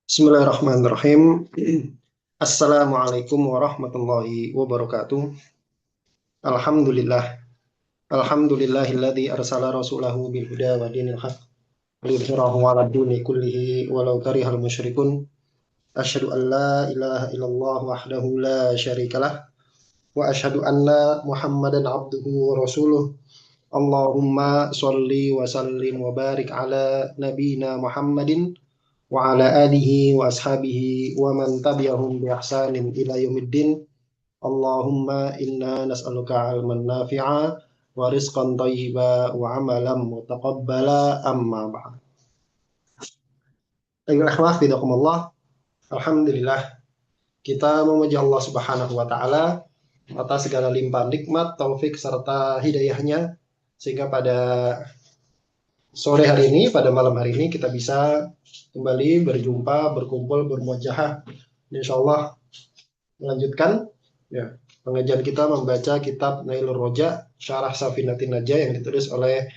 Bismillahirrahmanirrahim. Assalamualaikum warahmatullahi wabarakatuh. Alhamdulillah. Alhamdulillahilladzi arsala rasulahu bil huda wa dinil haq liyudhhirahu 'ala dini kullihi walau karihal musyrikun. Asyhadu an la ilaha illallah wahdahu la syarikalah wa asyhadu anna Muhammadan abduhu wa rasuluh. Allahumma sholli wa sallim wa barik ala nabiyyina Muhammadin wa ala alihi wa ashabihi wa man tabi'ahum bi ihsanin ila yaumiddin. Allahumma inna nas'aluka ilman nafi'a wa rizqan thayyiba wa amalan mutaqabbala amma ba'd. Ayyuhal ikhwah fidakumullah. Alhamdulillah kita memuji Allah Subhanahu wa taala atas segala limpahan nikmat, taufik serta hidayahnya sehingga pada sore hari ini, pada malam hari ini kita bisa kembali berjumpa, berkumpul, bermuajahah. Insya Allah melanjutkan ya, pengajian kita membaca kitab Nailur Roja, Syarah Safinatin Najah yang ditulis oleh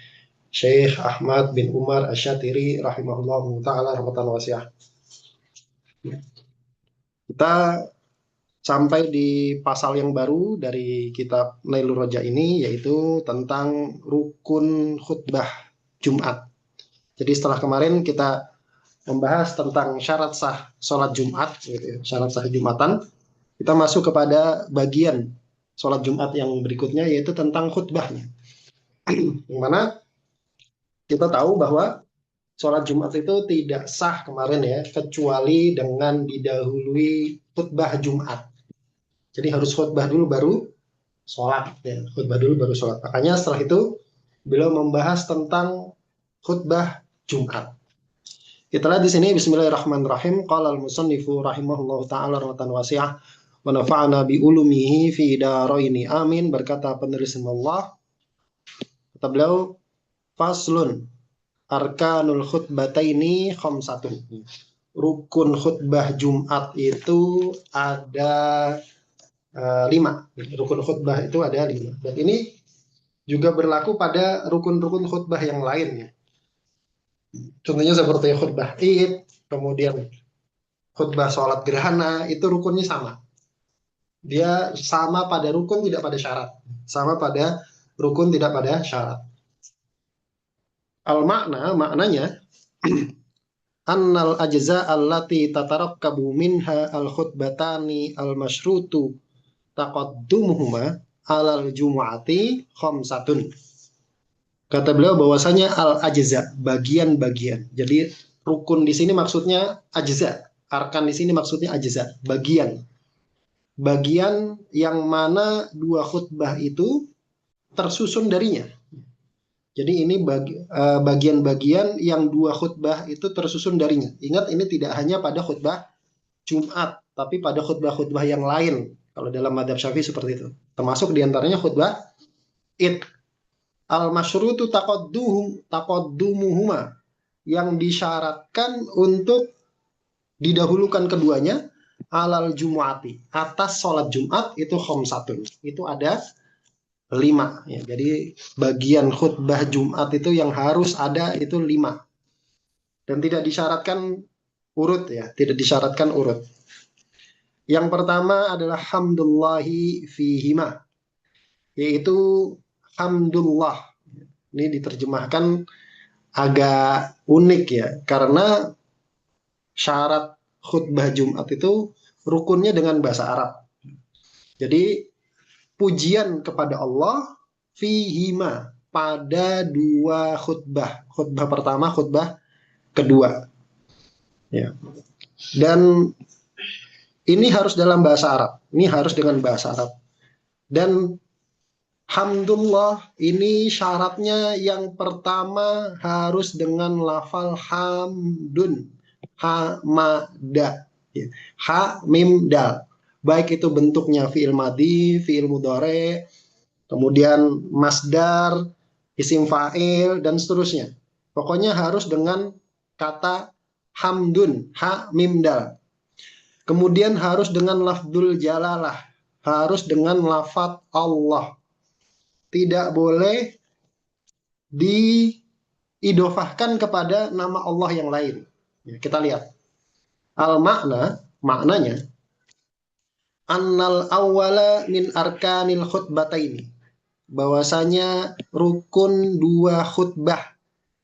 Syekh Ahmad bin Umar Asy-Syatiri rahimahullahu taala rahmatan wasi'ah. Kita sampai di pasal yang baru dari kitab Nailur Roja ini, yaitu tentang rukun khutbah Jumat. Jadi setelah kemarin kita membahas tentang syarat sah sholat Jumat, gitu ya, syarat sah Jumatan, kita masuk kepada bagian sholat Jumat yang berikutnya, yaitu tentang khutbahnya. Yang mana kita tahu bahwa sholat Jumat itu tidak sah kemarin ya, kecuali dengan didahului khutbah Jumat. Jadi harus khutbah dulu baru sholat, ya. Khutbah dulu baru sholat. Makanya setelah itu beliau membahas tentang khutbah Jumat. Kita lihat di sini, Bismillahirrahmanirrahim. Qala al-musannifu rahimahullahu ta'ala rahmatan wasi'ah wa nafa'ana bi ulumihi fi daraini amin. Berkata penulis Allah, kata beliau, faslun arkanul khutbataini khamsatun. Rukun khutbah Jumat itu ada 5. Rukun khutbah itu ada 5. Dan ini juga berlaku pada rukun-rukun khutbah yang lain ya. Contohnya seperti khutbah Id, kemudian khutbah sholat gerhana, itu rukunnya sama. Dia sama pada rukun, tidak pada syarat. Sama pada rukun, tidak pada syarat. Maknanya annal ajza allati tatarakkabu minha al-khutbatani al-masyrutu taqaddumuhuma alal jumu'ati khamsatun. Kata beliau bahwasanya al-ajza, bagian-bagian. Jadi rukun di sini maksudnya ajza, arkan di sini maksudnya ajza, bagian. Bagian yang mana dua khutbah itu tersusun darinya. Jadi ini bagian-bagian yang dua khutbah itu tersusun darinya. Ingat, ini tidak hanya pada khutbah Jumat, tapi pada khutbah-khutbah yang lain. Kalau dalam madzhab Syafi'i seperti itu. Termasuk diantaranya khutbah Id. Al-masyrutu taqaddumuhuma, yang disyaratkan untuk didahulukan keduanya alal jumu'ati, atas sholat Jumat itu khamsatun. Itu ada 5 ya. Jadi bagian khutbah Jumat itu yang harus ada itu 5. Dan tidak disyaratkan urut ya, tidak disyaratkan urut. Yang pertama adalah hamdulillahi fihima, yaitu hamdulillah. Ini diterjemahkan agak unik ya, karena syarat khutbah Jumat itu rukunnya dengan bahasa Arab. Jadi pujian kepada Allah fihima, pada dua khutbah. Khutbah pertama, khutbah kedua. Ya. Dan ini harus dalam bahasa Arab. Ini harus dengan bahasa Arab. Dan hamdulillah ini syaratnya yang pertama harus dengan lafal hamdun, hamada, ya. Ha mim dal. Baik itu bentuknya fi'il madhi, fi'il mudhari, kemudian masdar, isim fa'il dan seterusnya. Pokoknya harus dengan kata hamdun, ha mim dal. Kemudian harus dengan lafdzul jalalah, harus dengan lafadz Allah. Tidak boleh diidofahkan kepada nama Allah yang lain. Ya, kita lihat. Maknanya annal awwala min arkanil khutbataini, bahwasanya rukun dua khutbah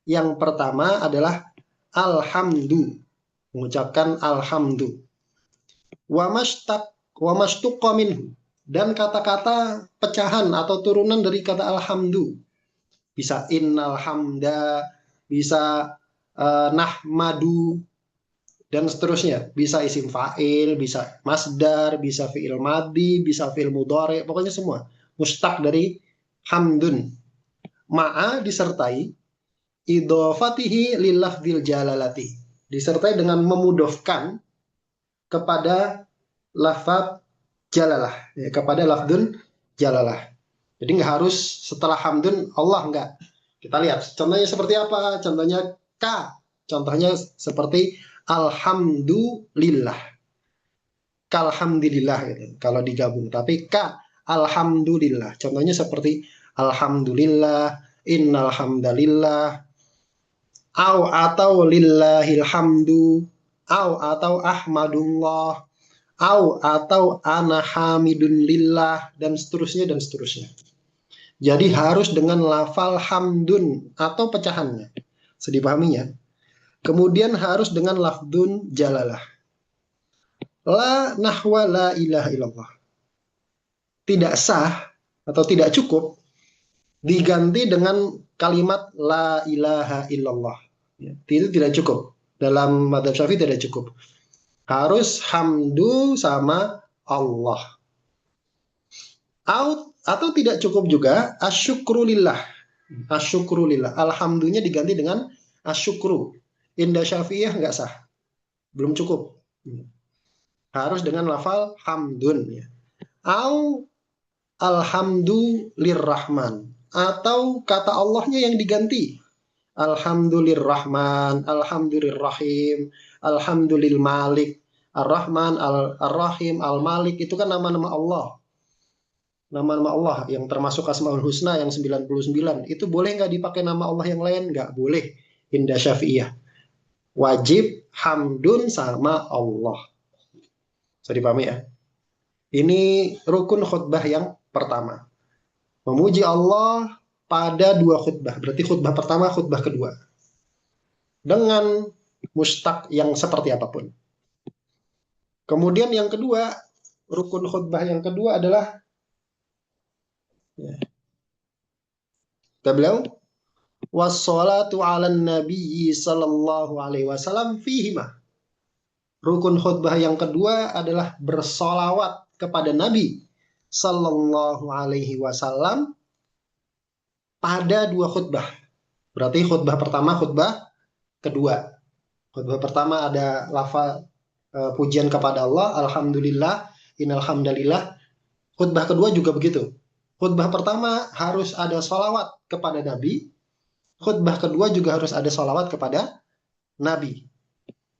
yang pertama adalah alhamdu, mengucapkan alhamdu, wa mashtuqa minhu, dan kata-kata pecahan atau turunan dari kata alhamdu, bisa innal hamda, bisa nahmadu, dan seterusnya. Bisa isim fa'il, bisa masdar, bisa fi'il madhi, bisa fi'il mudhari, pokoknya semua mustaq dari hamdun. Ma'a disertai idhofatihi lillafdil jalalati, disertai dengan memudofkan kepada lafaz jalalah, ya, kepada lafdun jalalah. Jadi nggak harus setelah hamdun Allah, nggak. Kita lihat contohnya seperti apa. Contohnya ka, contohnya seperti alhamdulillah, kalhamdulillah gitu, kalau digabung. Tapi ka alhamdulillah, contohnya seperti alhamdulillah, innal hamdalillah, atau lillahil hamdu, atau ahmadullah, atau ana hamidun lillah, dan seterusnya dan seterusnya. Jadi harus dengan lafal hamdun atau pecahannya, sedipahaminya. Kemudian harus dengan lafdun jalalah. La nahwa la ilaha illallah, tidak sah atau tidak cukup diganti dengan kalimat la ilaha illallah. Itu tidak cukup. Dalam madzhab Syafi'i tidak cukup. Harus hamdu sama Allah. Atau tidak cukup juga asyukrulillah. Asyukrulillah. Alhamdulillah diganti dengan asyukru. Indah Syafi'iyah nggak sah. Belum cukup. Harus dengan lafal hamdun. Alhamdulillahirrahman. Atau kata Allahnya yang diganti. Alhamdulillahirrahman, alhamdulillahirrahim, alhamdulillahmalik, ar-Rahman, ar-Rahim, al-Malik, itu kan nama-nama Allah. Nama-nama Allah yang termasuk Asmaul Husna yang 99. Itu boleh nggak dipakai nama Allah yang lain? Nggak boleh. Indah Syafi'iyah. Wajib hamdun sama Allah. Bisa dipahami ya? Ini rukun khutbah yang pertama. Memuji Allah pada dua khutbah. Berarti khutbah pertama, khutbah kedua. Dengan mustaq yang seperti apapun. Kemudian yang kedua, rukun khutbah yang kedua adalah kita bilang wassalatu 'alan nabiyyi sallallahu alaihi wasallam fihima. Rukun khutbah yang kedua adalah bersolawat kepada Nabi sallallahu alaihi wasallam pada dua khutbah. Berarti khutbah pertama, khutbah kedua. Khutbah pertama ada lafaz pujian kepada Allah, alhamdulillah, innal hamdalillah. Khutbah kedua juga begitu. Khutbah pertama harus ada sholawat kepada Nabi. Khutbah kedua juga harus ada sholawat kepada Nabi.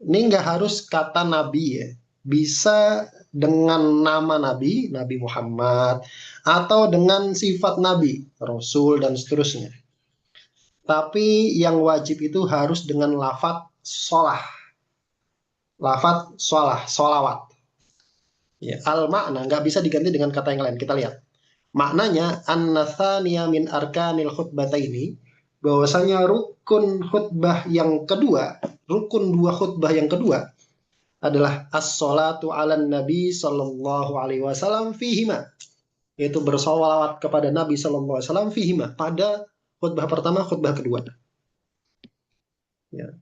Ini nggak harus kata Nabi ya. Bisa dengan nama Nabi, Nabi Muhammad, atau dengan sifat Nabi, Rasul, dan seterusnya. Tapi yang wajib itu harus dengan lafaz sholah. Lafaz sholah, sholawat. Ya, al-makna nggak bisa diganti dengan kata yang lain. Kita lihat. Maknanya, an-nathaniya min arkanil khutbataini, bahwasanya rukun khutbah yang kedua, rukun dua khutbah yang kedua, adalah as-salatu 'alan nabi sallallahu alaihi wasallam fihima, yaitu bersolawat kepada Nabi sallallahu alaihi wasallam fihima, pada khutbah pertama, khutbah kedua. Ya.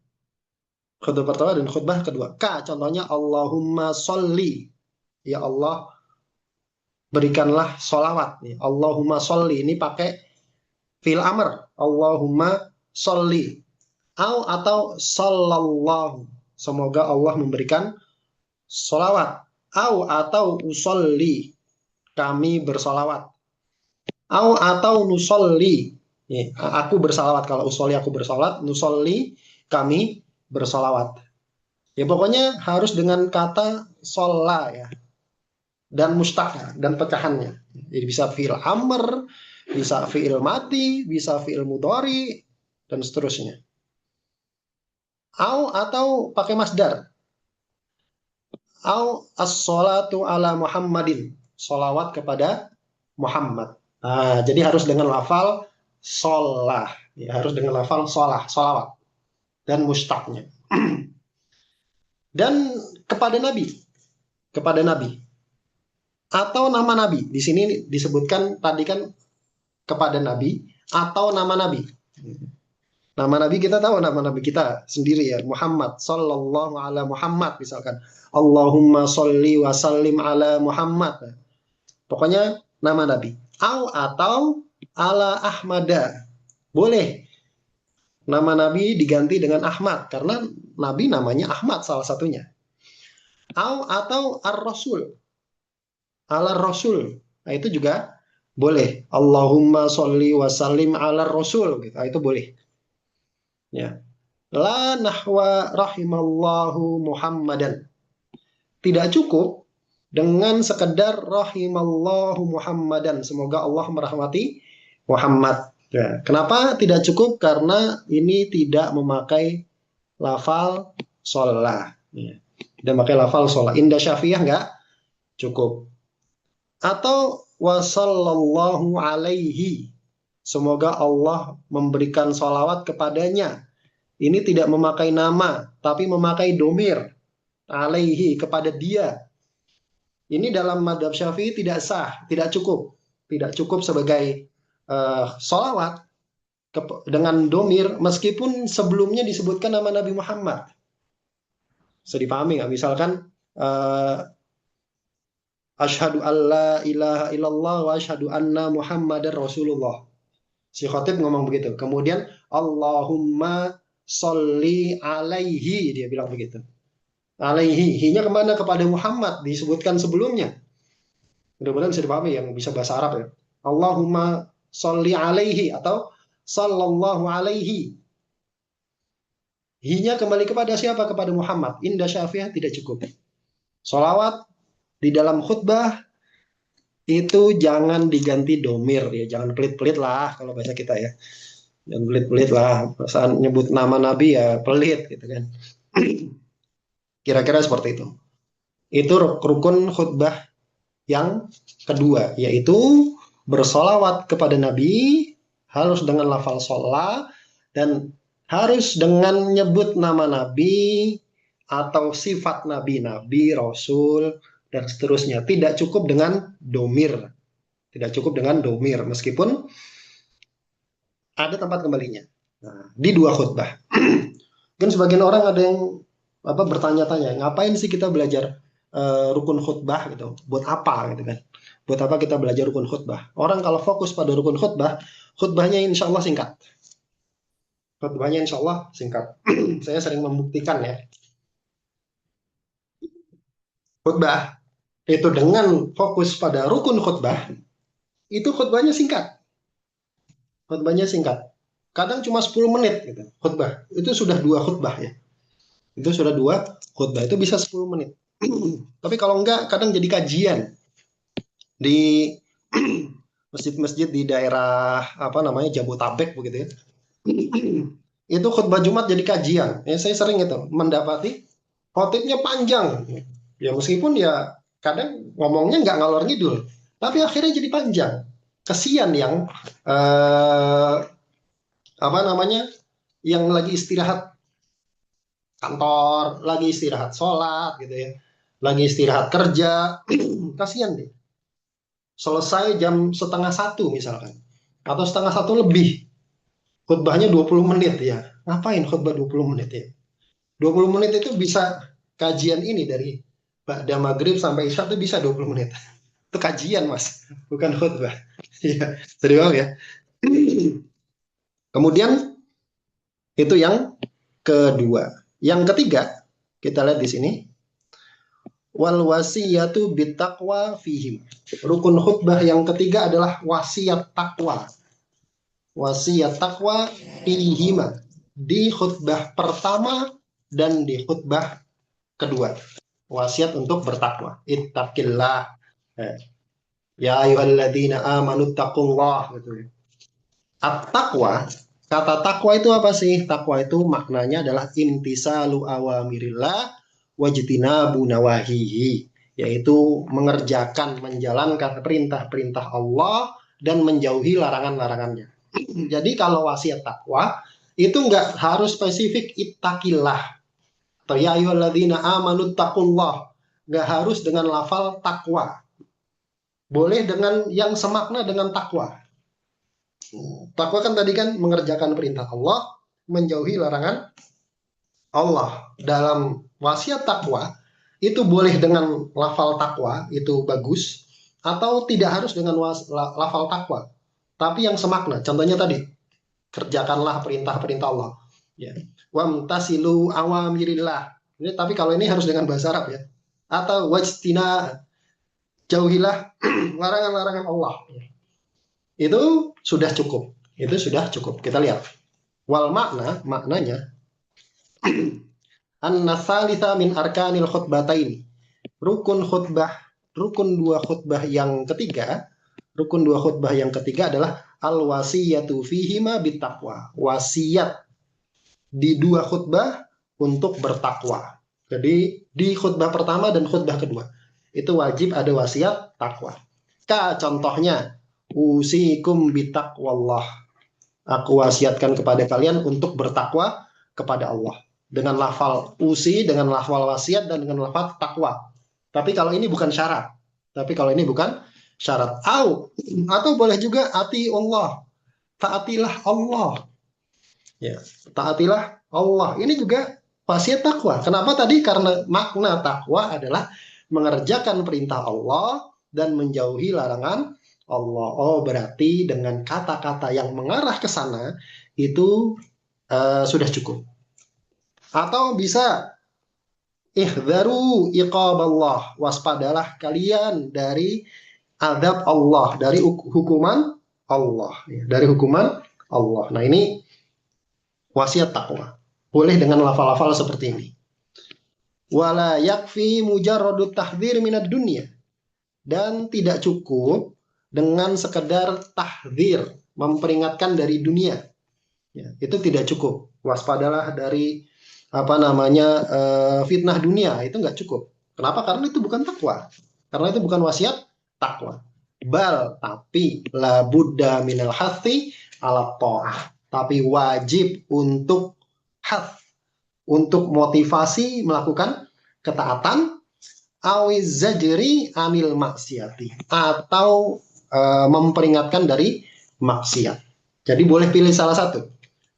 Khutbah pertama dan khutbah kedua. Contohnya Allahumma sholli, ya Allah berikanlah solawat. Allahumma sholli ini pakai fi'il amr, Allahumma sholli, atau sallallahu, semoga Allah memberikan solawat, atau usolli, kami bersolawat, atau nusolli, aku bersolawat. Kalau usolli aku bersolawat, nusolli kami bersolawat. Ya pokoknya harus dengan kata sholla ya, dan mustaq dan pecahannya. Jadi bisa fi'il amr, bisa fi'il mati, bisa fi'il mudhari, dan seterusnya. Atau pakai masdar. au as-salatu ala Muhammadin, solawat kepada Muhammad. Nah, jadi harus dengan lafal sholah, ya, harus dengan lafal sholah, solawat dan mustaqnya. Dan kepada Nabi, kepada Nabi atau nama Nabi. Di sini disebutkan tadi kan kepada Nabi atau nama Nabi. Nama Nabi kita tahu, nama Nabi kita sendiri ya, Muhammad sallallahu ala Muhammad misalkan. Allahumma sholli wa sallim ala Muhammad. Pokoknya nama Nabi. Atau ala Ahmada. Boleh nama Nabi diganti dengan Ahmad karena Nabi namanya Ahmad salah satunya. Atau ar-Rasul. Ala Rasul. Nah, itu juga boleh. Allahumma sholli wa sallim ala Rasul gitu. Nah, itu boleh. Ya. La nahwa rahimallahu Muhammadan. Tidak cukup dengan sekedar rahimallahu Muhammadan. Semoga Allah merahmati Muhammad. Ya. Kenapa tidak cukup? Karena ini tidak memakai lafal sholah. Ya. Tidak memakai lafal sholah. Indah Syafi'iyah enggak cukup. Atau wasallallahu alaihi. Semoga Allah memberikan sholawat kepadanya. Ini tidak memakai nama, tapi memakai domir. Alaihi, kepada dia. Ini dalam madhab Syafi'i tidak sah, tidak cukup. Tidak cukup sebagai sholawat dengan domir, meskipun sebelumnya disebutkan nama Nabi Muhammad. Bisa dipahami nggak? Misalkan, asyhadu alla ilaha illallah wa asyhadu anna Muhammadar Rasulullah. Si khatib ngomong begitu. Kemudian Allahumma sholli alaihi, dia bilang begitu. Alaihi, hi-nya kemana? Kepada Muhammad, disebutkan sebelumnya. Mudah-mudahan bisa dipahami yang bisa bahasa Arab ya. Allahumma sholli alaihi atau sallallahu alaihi. Hi-nya kembali kepada siapa? Kepada Muhammad. Indah Syafi'iyah tidak cukup. Sholawat di dalam khutbah itu jangan diganti domir ya, jangan pelit-pelit lah kalau bahasa kita ya, jangan pelit-pelit lah, saat nyebut nama Nabi ya pelit gitu kan. Kira-kira seperti itu. Itu rukun khutbah yang kedua, yaitu bersolawat kepada Nabi harus dengan lafal sholah dan harus dengan nyebut nama Nabi atau sifat Nabi, Nabi, Rasul, dan seterusnya. Tidak cukup dengan domir. Tidak cukup dengan domir. Meskipun ada tempat kembalinya. Nah, di dua khutbah. Mungkin sebagian orang ada yang bertanya-tanya, ngapain sih kita belajar rukun khutbah gitu? Buat apa gitu kan? Buat apa kita belajar rukun khutbah? Orang kalau fokus pada rukun khutbah, khutbahnya insya Allah singkat. Khutbahnya insya Allah singkat. Saya sering membuktikan ya. Khutbah itu dengan fokus pada rukun khutbah, itu khutbahnya singkat. Khutbahnya singkat. Kadang cuma 10 menit gitu, khutbah. Itu sudah 2 khutbah ya. Itu sudah 2 khutbah. Itu bisa 10 menit. Tapi kalau enggak, kadang jadi kajian. Di masjid-masjid di daerah Jabotabek begitu ya. Itu khutbah Jumat jadi kajian. Ya, saya sering itu mendapati khotibnya panjang. Ya meskipun ya kadang ngomongnya nggak ngalor ngidul, tapi akhirnya jadi panjang. Kesian yang yang lagi istirahat kantor, lagi istirahat sholat gitu ya, lagi istirahat kerja, kasian deh. Selesai jam 12:30 misalkan, atau 12:30 lebih, khutbahnya 20 menit ya. Ngapain khutbah 20 menit ya? 20 menit itu bisa kajian ini dari ba'da maghrib sampai isya itu bisa 20 menit. Itu kajian mas, bukan khutbah. Ya, serius ya. Kemudian itu yang kedua. Yang ketiga, kita lihat di sini. Wal wasiyatu bittaqwa fihim. Rukun khutbah yang ketiga adalah wasiat takwa. Wasiat takwa fihima. Di khutbah pertama dan di khutbah kedua. Wasiat untuk bertakwa. Ittaqillah. Ya ayyuhalladzina amanu taqullah gitu. At-taqwa, kata takwa itu apa sih? Takwa itu maknanya adalah imtisalu awamirillah wajtinabu nawahihi, yaitu mengerjakan, menjalankan perintah-perintah Allah dan menjauhi larangan-larangannya. Jadi kalau wasiat takwa itu nggak harus spesifik ittaqillah atau ya ayyuhalladzina amanu taqullah, nggak harus dengan lafal takwa, boleh dengan yang semakna dengan takwa. Takwa kan tadi kan mengerjakan perintah Allah, menjauhi larangan Allah. Dalam wasiat takwa itu boleh dengan lafal takwa, itu bagus, atau tidak harus dengan lafal takwa, tapi yang semakna. Contohnya tadi, kerjakanlah perintah-perintah Allah. Ya. Wamtasilu awamirillah. Ini tapi kalau ini harus dengan bahasa Arab ya. Atau wajtina, jauhilah larangan-larangan Allah. Itu sudah cukup. Itu sudah cukup. Kita lihat. Wal maknanya an-nasalita min arkanil khutbatain. Rukun dua khutbah yang ketiga, adalah al-wasiyatu fihima bittaqwa. Wasiat di dua khutbah untuk bertakwa. Jadi di khutbah pertama dan khutbah kedua itu wajib ada wasiat takwa. Contohnya, usikum bitaqwallah. Aku wasiatkan kepada kalian untuk bertakwa kepada Allah. Dengan lafal usi, dengan lafal wasiat, dan dengan lafal takwa. Tapi kalau ini bukan syarat. Atau boleh juga ati Allah. Taatilah Allah. Ya, taatilah Allah. Ini juga wasiat takwa. Kenapa tadi? Karena makna takwa adalah mengerjakan perintah Allah dan menjauhi larangan Allah. Oh, berarti dengan kata-kata yang mengarah ke sana itu sudah cukup. Atau bisa ihdharu iqaballah, waspadalah kalian dari azab Allah, dari hukuman Allah, dari hukuman Allah. Nah, ini wasiat takwa. Boleh dengan lafal-lafal seperti ini. Wala yakfi mujarradut tahdhir minad dunya. Dan tidak cukup dengan sekedar tahdzir, memperingatkan dari dunia. Ya, itu tidak cukup. Waspadalah dari fitnah dunia, itu nggak cukup. Kenapa? Karena itu bukan takwa. Karena itu bukan wasiat takwa. Tapi la budda minal hathi ala ta'ah. Tapi wajib untuk untuk motivasi melakukan ketaatan, awiz zajri anil maksiati, atau memperingatkan dari maksiat. Jadi boleh pilih salah satu,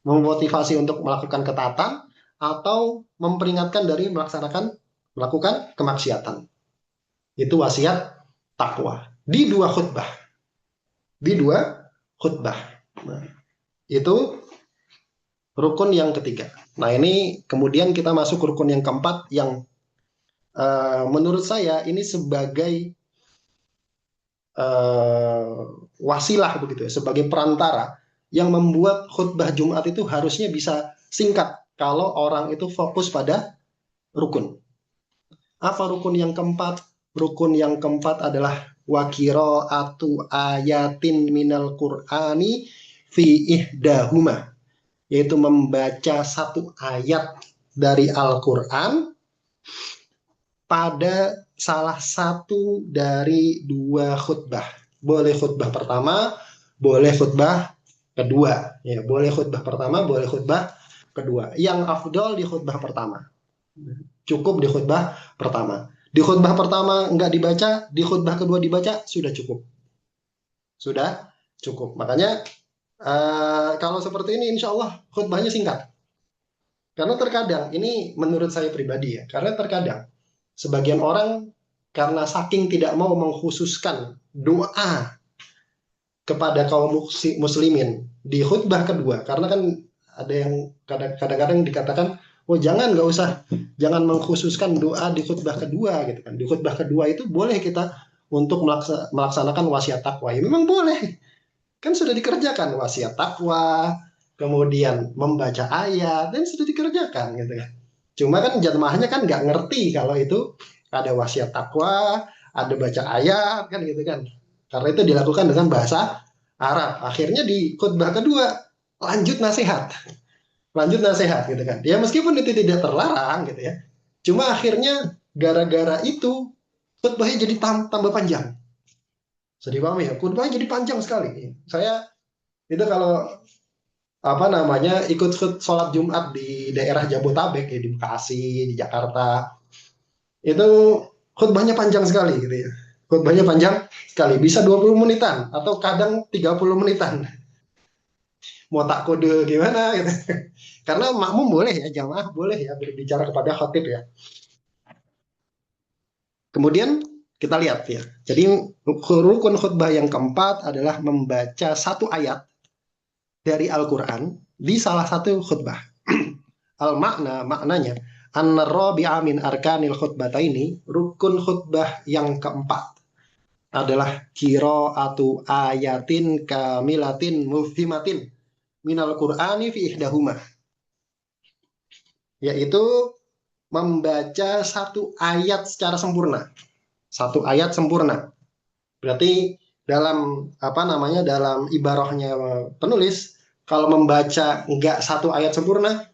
memotivasi untuk melakukan ketaatan atau memperingatkan dari melakukan kemaksiatan. Itu wasiat takwa di dua khutbah. Nah, itu rukun yang ketiga. Nah, ini kemudian kita masuk ke rukun yang keempat yang menurut saya ini sebagai wasilah begitu ya, sebagai perantara yang membuat khutbah Jumat itu harusnya bisa singkat kalau orang itu fokus pada rukun. Apa rukun yang keempat? Rukun yang keempat adalah wa qiraatu ayatin minal Qur'ani fi ihdahuma, yaitu membaca satu ayat dari Al-Qur'an pada salah satu dari dua khutbah. Boleh khutbah pertama, boleh khutbah kedua. Ya, boleh khutbah pertama, boleh khutbah kedua. Yang afdol di khutbah pertama. Cukup di khutbah pertama. Di khutbah pertama nggak dibaca, di khutbah kedua dibaca, sudah cukup. Sudah cukup. Makanya kalau seperti ini insya Allah khutbahnya singkat. Karena terkadang, ini menurut saya pribadi ya, karena terkadang sebagian orang karena saking tidak mau mengkhususkan doa kepada kaum muslimin di khutbah kedua, karena kan ada yang kadang-kadang dikatakan, oh jangan, nggak usah, jangan mengkhususkan doa di khutbah kedua gitu kan. Di khutbah kedua itu boleh kita untuk melaksanakan wasiat takwa. Ya memang boleh, kan sudah dikerjakan wasiat takwa, kemudian membaca ayat, dan sudah dikerjakan gitu ya. Cuma kan jamaahnya kan nggak ngerti kalau itu ada wasiat takwa, ada baca ayat kan gitu kan. Karena itu dilakukan dengan bahasa Arab. Akhirnya di khutbah kedua lanjut nasihat gitu kan. Ya meskipun itu tidak terlarang gitu ya. Cuma akhirnya gara-gara itu khutbahnya jadi tambah panjang. Sedih paham ya, khutbahnya jadi panjang sekali. Saya itu kalau apa namanya ikut sholat Jumat di daerah Jabotabek ya, di Bekasi, di Jakarta, itu khutbahnya panjang sekali gitu ya. Khutbahnya panjang sekali, bisa 20 menitan atau kadang 30 menitan. Mau tak kode gimana gitu. Karena makmum boleh ya, jamaah boleh ya berbicara kepada khatib ya. Kemudian kita lihat ya. Jadi rukun khutbah yang keempat adalah membaca satu ayat dari Al-Quran di salah satu khutbah. Maknanya an-rabi'a min arkanil khutbataini, rukun khutbah yang keempat adalah qira'atu ayatin kamilatin mufhimatin minal qur'ani fi ihdahuma, yaitu membaca satu ayat secara sempurna. Satu ayat sempurna. Berarti dalam apa namanya, dalam ibarahnya penulis, kalau membaca nggak satu ayat sempurna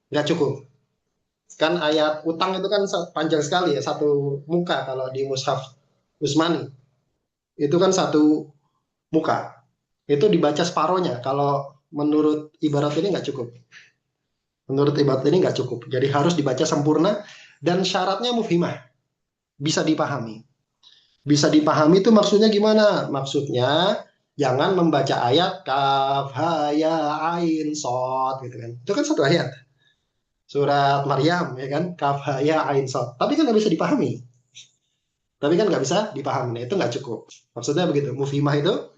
nggak cukup. Kan ayat utang itu kan panjang sekali ya, satu muka kalau di mushaf Utsmani. Itu kan satu muka. Itu dibaca separohnya. Kalau menurut ibarat ini nggak cukup. Menurut ibarat ini nggak cukup. Jadi harus dibaca sempurna dan syaratnya mufhimah. Bisa dipahami. Bisa dipahami itu maksudnya gimana? Maksudnya jangan membaca ayat kaf, ha, ya, ain, sod gitu kan. Itu kan satu ayat. Surat Maryam ya kan, kaf, ha, ya, ain, sod. Tapi kan nggak bisa dipahami. Tapi kan nggak bisa dipahami. Nah, itu nggak cukup. Maksudnya begitu. Mufhimah itu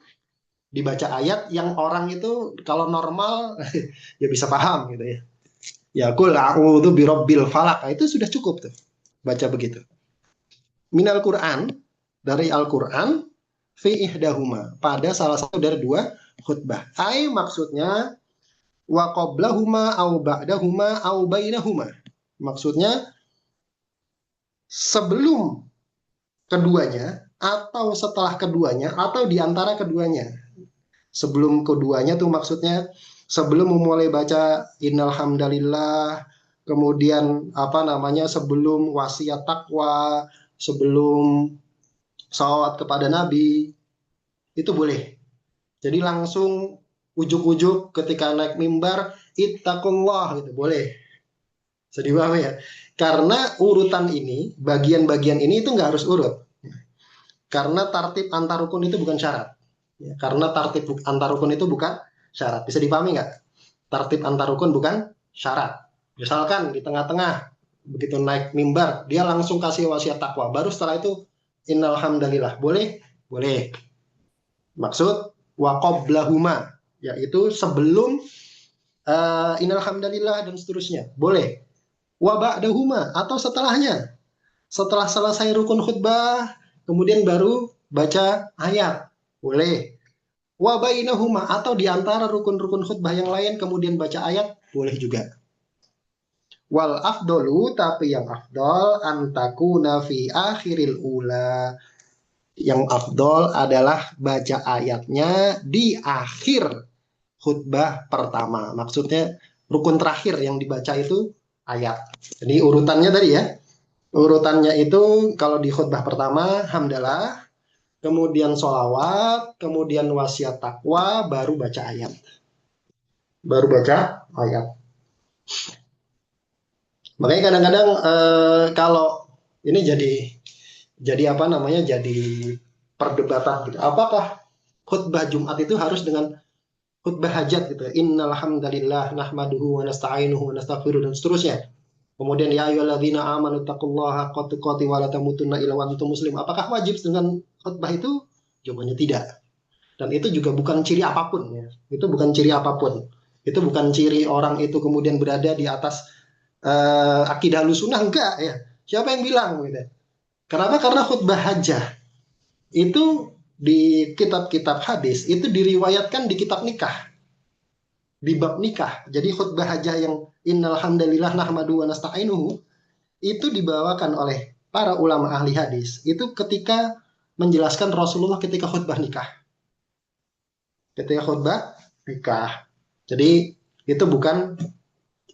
dibaca ayat yang orang itu kalau normal ya bisa paham gitu ya. Ya kul a'udzu birabbil falaq. Nah, itu sudah cukup tuh. Baca begitu. Minal Quran, dari Al-Quran, fi ihdahuma, pada salah satu dari dua khutbah. Ai maksudnya wa qablahuma au ba'dahuma au bainahuma. Maksudnya sebelum keduanya atau setelah keduanya atau di antara keduanya. Sebelum keduanya tuh maksudnya sebelum memulai baca innal hamdalillah, kemudian apa namanya, sebelum wasiat takwa, sebelum salawat kepada Nabi, itu boleh. Jadi langsung ujuk-ujuk ketika naik mimbar, ittaqullah gitu, boleh. Sedih banget ya. Karena urutan ini, bagian-bagian ini itu nggak harus urut. Karena tartib antar rukun itu bukan syarat. Ya, karena tartib antar rukun itu bukan syarat. Bisa dipahami nggak? Tartib antar rukun bukan syarat. Misalkan di tengah-tengah, begitu naik mimbar, dia langsung kasih wasiat takwa. Baru setelah itu, innal hamdalillah. Boleh? Boleh. Maksud waqoblahuma, yaitu sebelum innal hamdalillah dan seterusnya. Boleh. Wa ba'dahuma, atau setelahnya. Setelah selesai rukun khutbah, kemudian baru baca ayat. Boleh. Wa bainahuma, atau di antara rukun-rukun khutbah yang lain kemudian baca ayat, boleh juga. Wal afdolu, tapi yang afdol antakuna fi akhiril ula. Yang afdol adalah baca ayatnya di akhir khutbah pertama. Maksudnya rukun terakhir yang dibaca itu ayat. Jadi urutannya tadi ya. Urutannya itu kalau di khutbah pertama hamdalah, kemudian sholawat, kemudian wasiat takwa, baru baca ayat. Baru baca ayat. Makanya kadang-kadang kalau ini jadi apa namanya, jadi perdebatan gitu. Apakah khutbah Jumat itu harus dengan khutbah hajat gitu? Innal hamdalillah nahmaduhu wa nasta'inuhu wa nastaghfiruh dan seterusnya. Kemudian ya ayyuhalladzina amanu taqullaha haqqa tuqatih wa la tamutunna illa wa antum muslim. Apakah wajib dengan khutbah itu? Jawabannya tidak. Dan itu juga bukan ciri apapun ya. Itu bukan ciri apapun. Itu bukan ciri orang itu kemudian berada di atas akidah lusunah, enggak ya. Siapa yang bilang gitu? Kenapa? Karena khutbah hajah itu di kitab-kitab hadis itu diriwayatkan di kitab nikah, di bab nikah. Jadi khutbah hajah yang innal hamdalillah nahmadu wa nasta'inuhu itu dibawakan oleh para ulama ahli hadis itu ketika menjelaskan Rasulullah ketika khutbah nikah. Ketika khutbah nikah. Jadi itu bukan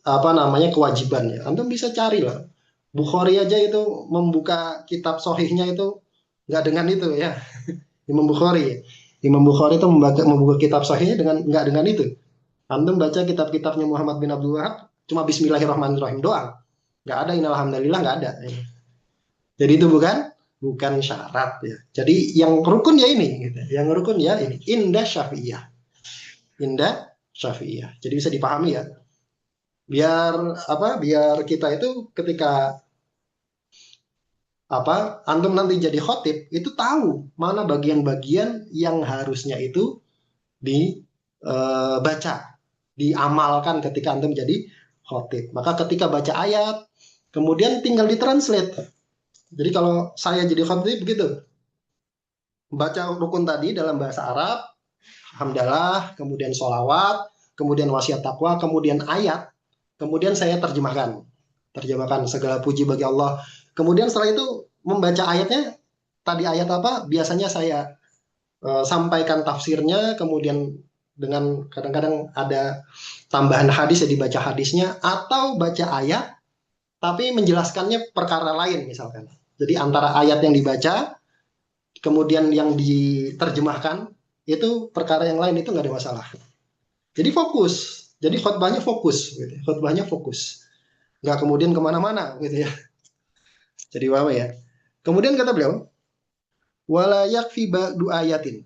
apa namanya kewajiban ya. Anda bisa cari lah. Bukhari aja itu membuka kitab sohihnya itu nggak dengan itu ya. Imam Bukhari ya. Imam Bukhari itu membuka kitab sohihnya dengan nggak dengan itu. Antum baca kitab-kitabnya Muhammad bin Abdul Wahab cuma Bismillahirrahmanirrahim doang. Nggak ada Innalhamdulillah, nggak ada. Jadi itu bukan syarat ya. Jadi yang rukun ya ini, gitu. Yang rukun ya ini. Indah Syafi'iyah. Indah Syafi'iyah. Jadi bisa dipahami ya. Biar apa? Biar kita itu ketika apa antum nanti jadi khotib itu tahu mana bagian-bagian yang harusnya itu dibaca, diamalkan ketika antum jadi khotib. Maka ketika baca ayat, kemudian tinggal ditranslate. Jadi kalau saya jadi khotib begitu, baca rukun tadi dalam bahasa Arab, hamdalah, kemudian sholawat, kemudian wasiat takwa, kemudian ayat, kemudian saya terjemahkan segala puji bagi Allah. Kemudian setelah itu membaca ayatnya, tadi ayat apa? Biasanya saya sampaikan tafsirnya, kemudian dengan kadang-kadang ada tambahan hadis ya dibaca hadisnya, atau baca ayat tapi menjelaskannya perkara lain misalkan. Jadi antara ayat yang dibaca, kemudian yang diterjemahkan, itu perkara yang lain itu nggak ada masalah. Jadi fokus, jadi khutbahnya fokus, gitu. Khutbahnya fokus, nggak kemudian kemana-mana, gitu ya. Jadi apa ya? Kemudian kata beliau, wala yakfi ba'du ayatin,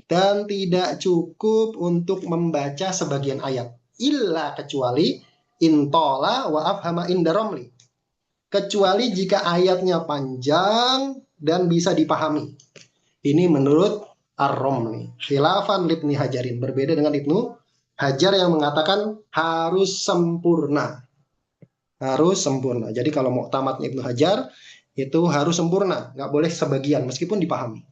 dan tidak cukup untuk membaca sebagian ayat, illa kecuali intola wa afhama indaromli, kecuali jika ayatnya panjang dan bisa dipahami. Ini menurut Ar-Romli. Khilafan Ibnu Hajarin, berbeda dengan Ibnu Hajar yang mengatakan harus sempurna. Harus sempurna. Jadi kalau mau tamatnya Ibnu Hajar itu harus sempurna, nggak boleh sebagian meskipun dipahami.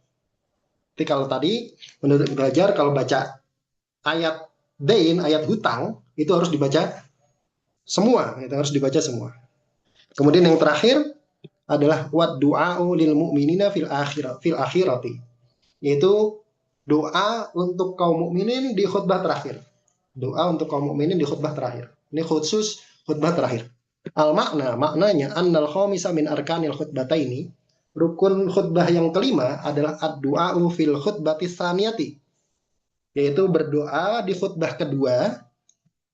Tapi kalau tadi menurut Ibnu Hajar kalau baca ayat dain, ayat hutang itu harus dibaca semua, itu harus dibaca semua. Kemudian yang terakhir adalah wad du'a'u lil mu'minina fil akhirati, yaitu doa untuk kaum mukminin di khutbah terakhir. Doa untuk kaum mukminin di khutbah terakhir. Ini khusus khutbah terakhir. Maknanya annal khamisa min arkanil khutbataini, rukun khutbah yang kelima adalah ad-du'a'u fil khutbati tsaniyati, yaitu berdoa di khutbah kedua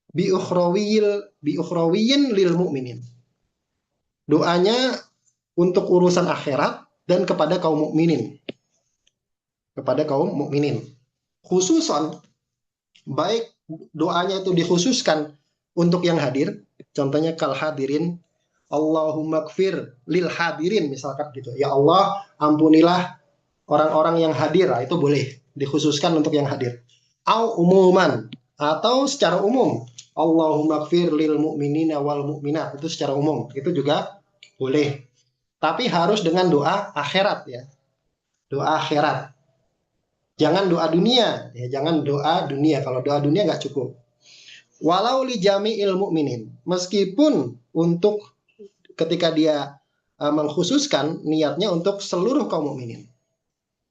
bi ukhrawiyyin lil mu'minin. Doanya untuk urusan akhirat dan kepada kaum mukminin. Kepada kaum mukminin. Khususan baik doanya itu dikhususkan untuk yang hadir, contohnya kal hadirin, Allahumma gfir lil hadirin misalkan gitu. Ya Allah, ampunilah orang-orang yang hadir. Nah, itu boleh dikhususkan untuk yang hadir. Au umuman, atau secara umum. Allahumma gfir lil mu'minina wal mu'minat, itu secara umum. Itu juga boleh. Tapi harus dengan doa akhirat ya. Doa akhirat. Jangan doa dunia, ya jangan doa dunia. Kalau doa dunia nggak cukup. Walau li jami'il mu'minin, meskipun untuk ketika dia mengkhususkan niatnya untuk seluruh kaum mukminin.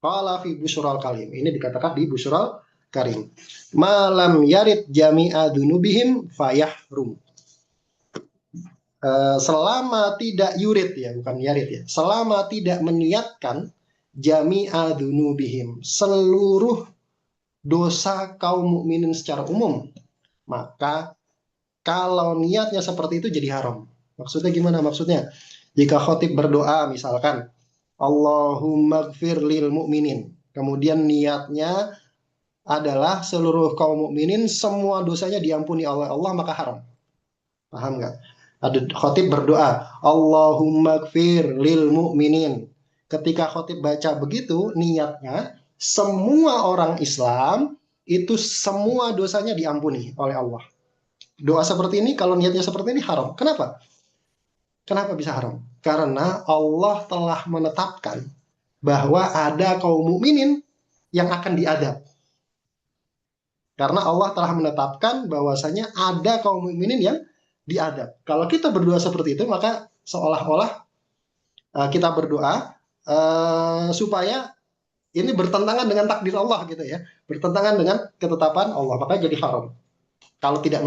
Qala fi busyral kalim. Ini dikatakan di busyral karim. Malam yarid jami'a dunubihim fayahrum. Selama tidak yurid ya, bukan yarid ya. Selama tidak meniatkan jami'a dunubihim, seluruh dosa kaum mukminin secara umum, maka kalau niatnya seperti itu jadi haram. Maksudnya gimana? Maksudnya jika khotib berdoa misalkan Allahumma gfir lil mu'minin, kemudian niatnya adalah seluruh kaum mukminin semua dosanya diampuni oleh Allah, maka haram. Paham nggak? Ada khotib berdoa Allahumma gfir lil mu'minin. Ketika khotib baca begitu, niatnya semua orang Islam itu semua dosanya diampuni oleh Allah. Doa seperti ini kalau niatnya seperti ini haram. Kenapa? Kenapa bisa haram? Karena Allah telah menetapkan bahwa ada kaum mukminin yang akan diadab. Karena Allah telah menetapkan bahwasanya ada kaum mukminin yang diadab. Kalau kita berdoa seperti itu, maka seolah-olah kita berdoa supaya ini bertentangan dengan takdir Allah gitu ya, bertentangan dengan ketetapan Allah, maka jadi haram. Kalau tidak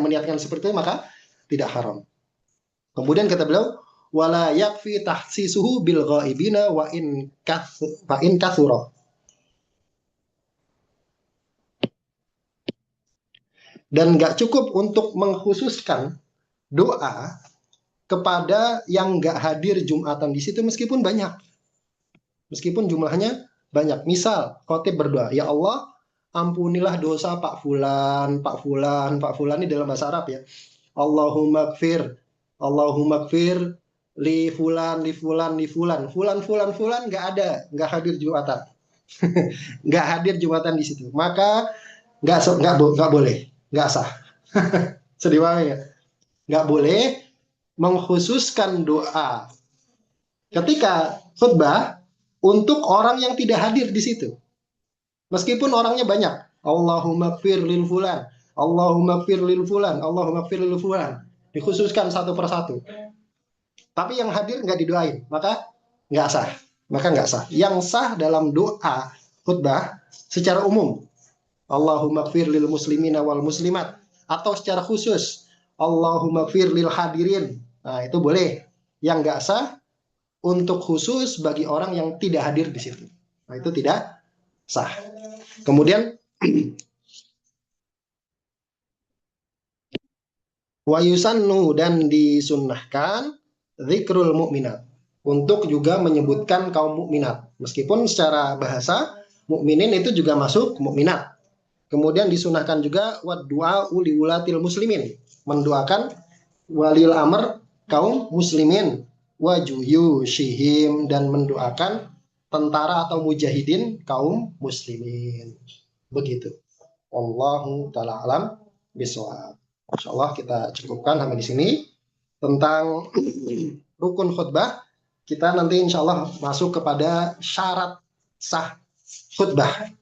meniatkan seperti itu, maka tidak haram. Kemudian kata beliau, wala yakfi tahsisuhu bil ghaibina wa in kathura. Dan nggak cukup untuk mengkhususkan doa kepada yang nggak hadir Jumatan di situ meskipun banyak. Meskipun jumlahnya banyak. Misal, khotib berdoa, ya Allah, ampunilah dosa Pak Fulan, Pak Fulan, Pak Fulan ini dalam bahasa Arab ya. Allahumma gfir, Allahumma gfir, li Fulan, li Fulan, li Fulan. Fulan, Fulan, Fulan nggak ada, nggak hadir Jumatan. Nggak hadir Jumatan di situ. Maka nggak boleh, nggak sah. Sedih banget ya. Nggak boleh mengkhususkan doa ketika khutbah untuk orang yang tidak hadir di situ. Meskipun orangnya banyak. Allahumma gfir lil fulan, Allahumma gfir lil fulan, Allahumma gfir lil fulan. Dikhususkan satu persatu. Tapi yang hadir nggak didoain, maka nggak sah. Maka nggak sah. Yang sah dalam doa khutbah secara umum. Allahumma gfir lil muslimina wal muslimat. Atau secara khusus. Allahumma gfir lil hadirin. Nah itu boleh. Yang nggak sah untuk khusus bagi orang yang tidak hadir di situ. Nah, itu tidak sah. Kemudian wa yusannu, dan disunnahkan zikrul mukminat, untuk juga menyebutkan kaum mukminat. Meskipun secara bahasa mukminin itu juga masuk mukminat. Kemudian disunahkan juga wa du'a uli ulatil muslimin, mendoakan walil amr kaum muslimin, wajuyu syihim, dan mendoakan tentara atau mujahidin kaum muslimin. Begitu. Wallahu ta'ala alam bisawab. Insyaallah kita cukupkan sampai di sini tentang rukun khutbah. Kita nanti insyaallah masuk kepada syarat sah khutbah.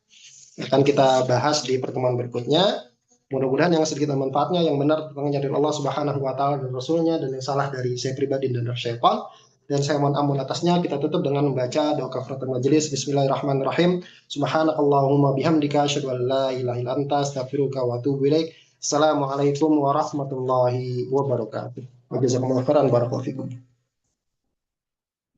Akan kita bahas di pertemuan berikutnya. Mudah-mudahan yang sedikit manfaatnya, yang benar datangnya dari Allah Subhanahu wa taala dan Rasulnya, dan yang salah dari saya pribadi dan dari syaitan. Dan saya mohon ampun atasnya. Kita tutup dengan membaca doa kafaratul majelis. Bismillahirrahmanirrahim. Subhanakallahumma bihamdika asyhadu an la ilaha illa anta astaghfiruka wa atubu ilaik. Assalamualaikum warahmatullahi wabarakatuh. Wa jazakumullahu khairan, barakallahu fikum.